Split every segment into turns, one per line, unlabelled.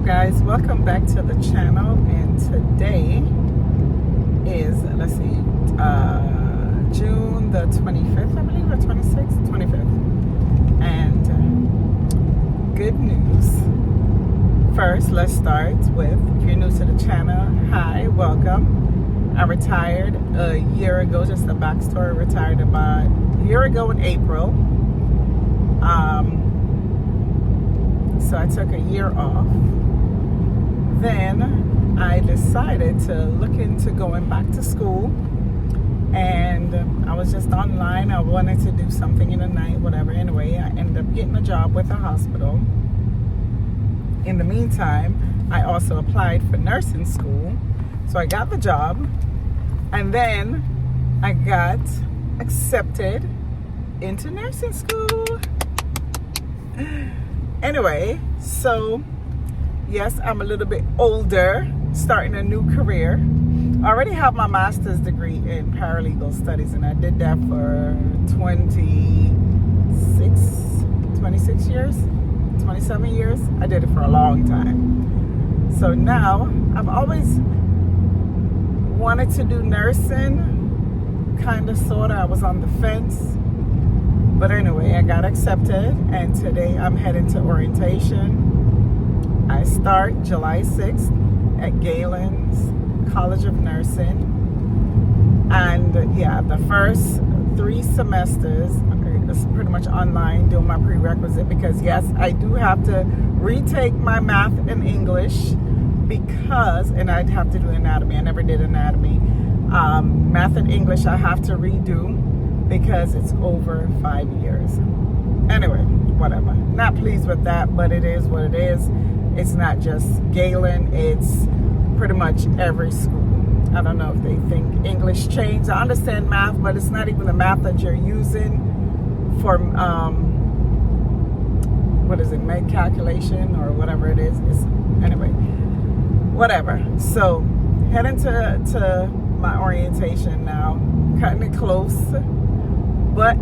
Guys, welcome back to the channel, and today is, let's see, June the 25th, I believe, or 26th, 25th, and good news. First, let's start with, if you're new to the channel, hi, welcome. I retired a year ago, just a backstory, retired about a year ago in April. So I took a year off. Then I decided to look into going back to school, and I was just online. I wanted to do something in the night, whatever. Anyway, I ended up getting a job with a hospital. In the meantime, I also applied for nursing school. So I got the job, and then I got accepted into nursing school. Anyway, so yes, I'm a little bit older, starting a new career. I already have my master's degree in paralegal studies, and I did that for 26 years, 27 years. I did it for a long time. So now, I've always wanted to do nursing, kind of, sort of. I was on the fence. But anyway, I got accepted, and today I'm heading to orientation. I start July 6th at Galen College of Nursing. And yeah, the first 3 semesters is pretty much online, doing my prerequisite, because yes, I do have to retake my math and English and I'd have to do anatomy. I never did anatomy. Math and English I have to redo, because it's over 5 years. Anyway, whatever. Not pleased with that, but it is what it is. It's not just Galen, it's pretty much every school. I don't know if they think English changed. I understand math, but it's not even the math that you're using for, med calculation or whatever it is. Anyway, whatever. So, heading to my orientation now, cutting it close. But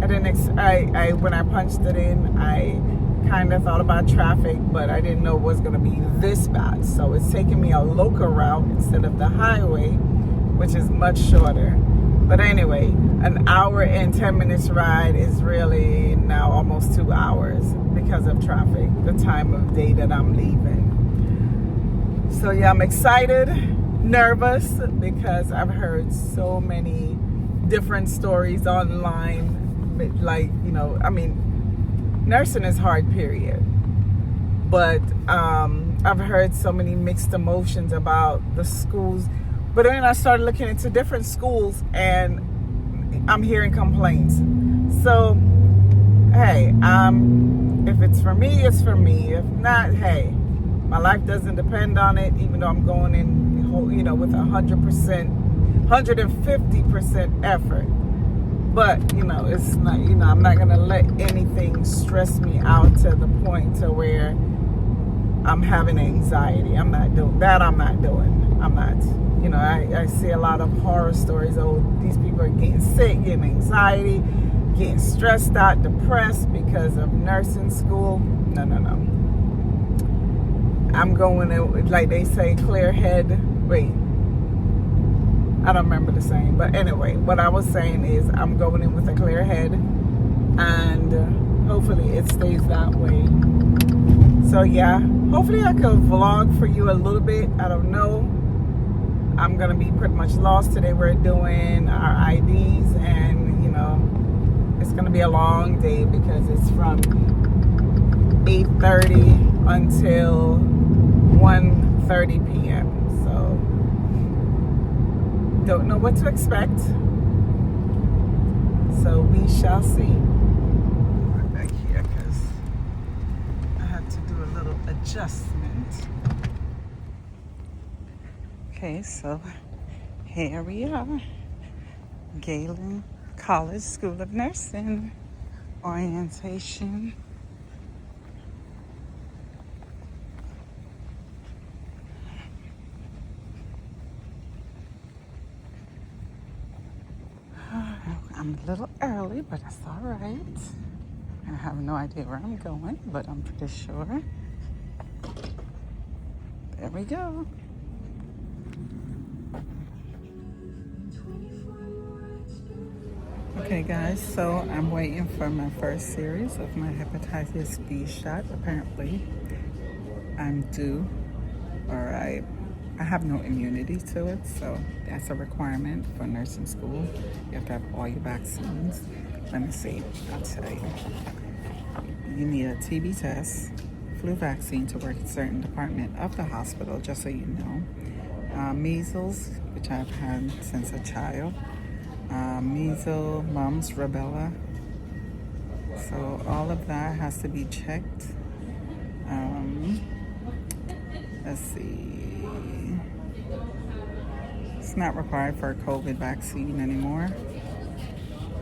when I punched it in, I kind of thought about traffic, but I didn't know it was going to be this bad. So it's taking me a local route instead of the highway, which is much shorter. But anyway, an hour and 10 minutes ride is really now almost 2 hours because of traffic, the time of day that I'm leaving. So yeah, I'm excited, nervous, because I've heard so many different stories online. Like, nursing is hard, period. But I've heard so many mixed emotions about the schools. But then I started looking into different schools, and I'm hearing complaints. So, hey, if it's for me, it's for me. If not, hey, my life doesn't depend on it, even though I'm going in, with 150% effort. But, it's not, I'm not going to let anything stress me out to the point to where I'm having anxiety. I'm not doing. I see a lot of horror stories. Oh, these people are getting sick, getting anxiety, getting stressed out, depressed because of nursing school. No. I'm going in, like they say, clear head. Wait. I don't remember the saying, but anyway, what I was saying is I'm going in with a clear head, and hopefully it stays that way. So yeah, hopefully I can vlog for you a little bit. I don't know. I'm going to be pretty much lost today. We're doing our IDs, and it's going to be a long day because it's from 8:30 until 1:30 p.m. So don't know what to expect, so we shall see. Right back here because I had to do a little adjustment. Okay, so here we are, Galen College School of Nursing, orientation. I'm a little early, but it's all right. I have no idea where I'm going, but I'm pretty sure There we go. Okay guys, so I'm waiting for my first series of my hepatitis B shot. Apparently I'm due, or I have no immunity to it, so that's a requirement for nursing school. You have to have all your vaccines. Let me see, I'll tell you. You need a TB test, flu vaccine to work in a certain department of the hospital, just so you know. Measles, which I've had since a child. Measles, mumps, rubella. So all of that has to be checked. Let's see. It's not required for a COVID vaccine anymore.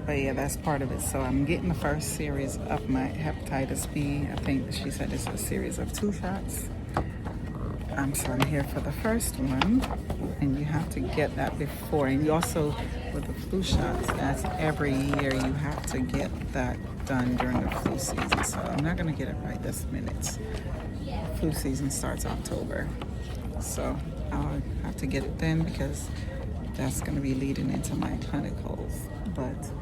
But yeah, that's part of it. So I'm getting the first series of my hepatitis B. I think she said it's a series of 2 shots. So I'm here for the first one, and you have to get that before. And you also, with the flu shots, that's every year you have to get that done during the flu season. So I'm not going to get it right this minute. Flu season starts October. So I'll have to get it then, because that's going to be leading into my clinicals. But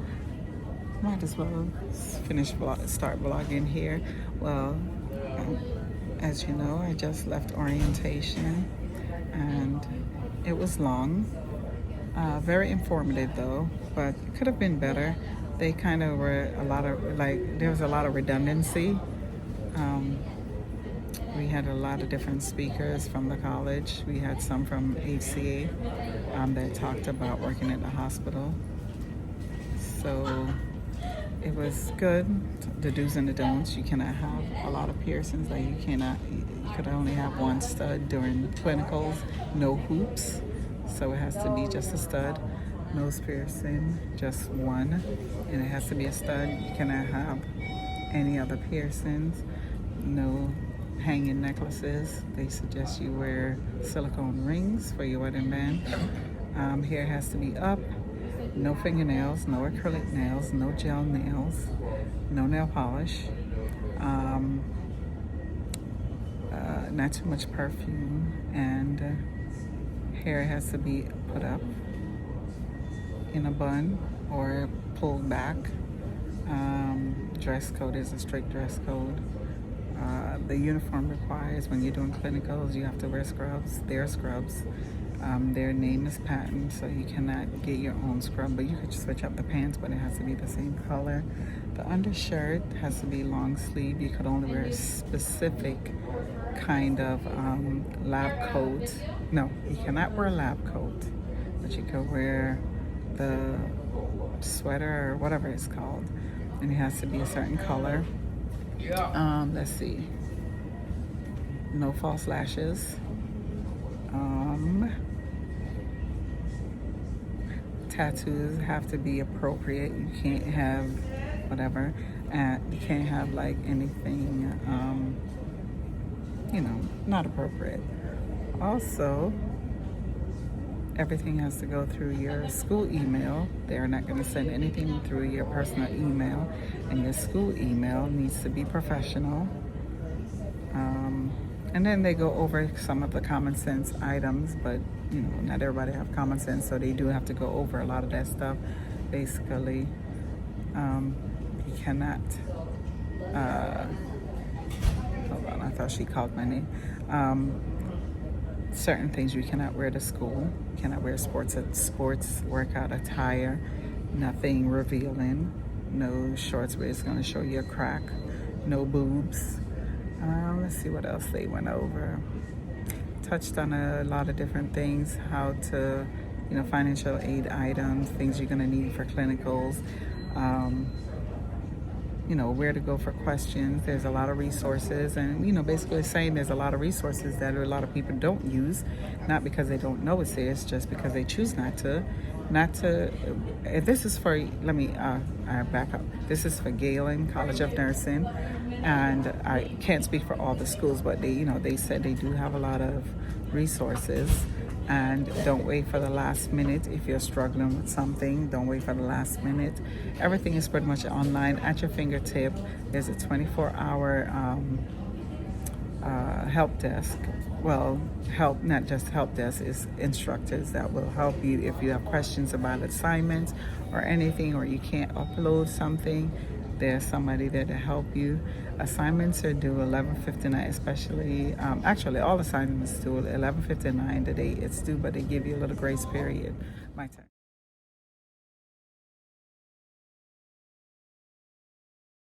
might as well start vlogging here. Well, as you know, I just left orientation, and it was long. Very informative though, but it could have been better. They kind of were there was a lot of redundancy. We had a lot of different speakers from the college. We had some from HCA that talked about working at the hospital. So it was good. The do's and the don'ts. You cannot have a lot of piercings. Like you could only have 1 stud during clinicals. No hoops. So it has to be just a stud. Nose piercing, just 1. And it has to be a stud. You cannot have any other piercings. No hanging necklaces. They suggest you wear silicone rings for your wedding band. Hair has to be up. No fingernails, no acrylic nails, no gel nails, no nail polish, not too much perfume, and hair has to be put up in a bun or pulled back. Dress code is a strict dress code. The uniform requires, when you're doing clinicals, you have to wear scrubs. Their scrubs. Their name is patent, so you cannot get your own scrub, but you could switch up the pants, but it has to be the same color. The undershirt has to be long sleeve. You could only wear a specific kind of lab coat. No, you cannot wear a lab coat, but you could wear the sweater or whatever it's called, and it has to be a certain color. Let's see. No false lashes. Tattoos have to be appropriate. You can't have whatever, and you can't have like anything, not appropriate. Also, everything has to go through your school email. They're not going to send anything through your personal email, and your school email needs to be professional. And then they go over some of the common sense items, but not everybody have common sense, so they do have to go over a lot of that stuff. Basically, you cannot, hold on, I thought she called my name. Certain things you cannot wear to school. You cannot wear sports workout attire, nothing revealing, no shorts where it's going to show you a crack, no boobs. Let's see what else they went over. Touched on a lot of different things, how to, financial aid items, things you're going to need for clinicals, where to go for questions. There's a lot of resources, and, basically saying there's a lot of resources that a lot of people don't use, not because they don't know it's there, it's just because they choose not to. This is for, I back up. This is for Galen College of Nursing, and I can't speak for all the schools, but they said they do have a lot of resources, and don't wait for the last minute. If you're struggling with something, don't wait for the last minute. Everything is pretty much online at your fingertip. There's a 24-hour help desk well, help, not just help desk, is instructors that will help you if you have questions about assignments or anything, or you can't upload something. There's somebody there to help you. Assignments are due 11:59, especially, actually all assignments due 11:59 the day it's due, but they give you a little grace period. My turn.